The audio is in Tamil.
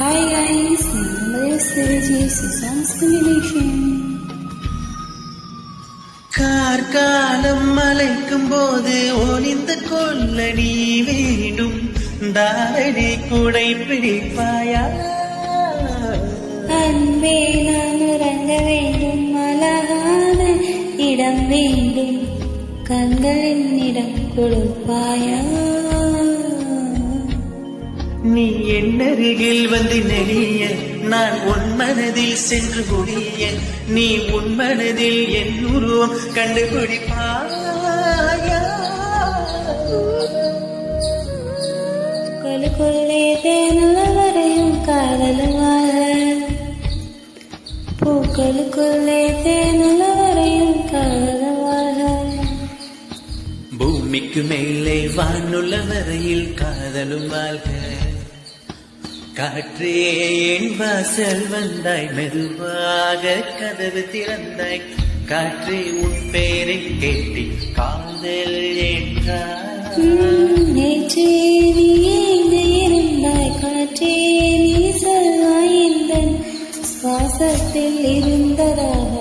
Hi guys, this is songs combination. கார்காலம் மலைக்கும் போது ஒளிந்து கொள்ள நீ வேண்டும் தாரணி கூடை பிடிப்பாயா அன்பே நான் உறங்க வேண்டும் அழகான இடம் வேண்டும் கண்களின் இடம் கொடுப்பாயா நீ என்னருகில் வந்து நெளிய நான் உன் மனதில் சென்று முடிய நீ உன் மனதில் என் உருவம் கண்டுபிடிப்பாயா பூக்களுக்குள்ளே தேனுள்ள வரையும் காதலுமாக பூக்களுக்குள்ளே தேனுள்ள வரையும் காதலுமாக பூமிக்கு மேலே வானுள்ள வரையில் காதலும் வாழ்க காற்றே என் வாசல் வந்தாய் மெதுவாக கதவு திறந்தாய் காற்றே உன் பேரை கேட்டி காதல் என்றாய் நேற்றே நீ எங்கு இருந்தாய் காற்றே நீ சொல்வாய் இந்த சுவாசத்தில் இருந்ததாக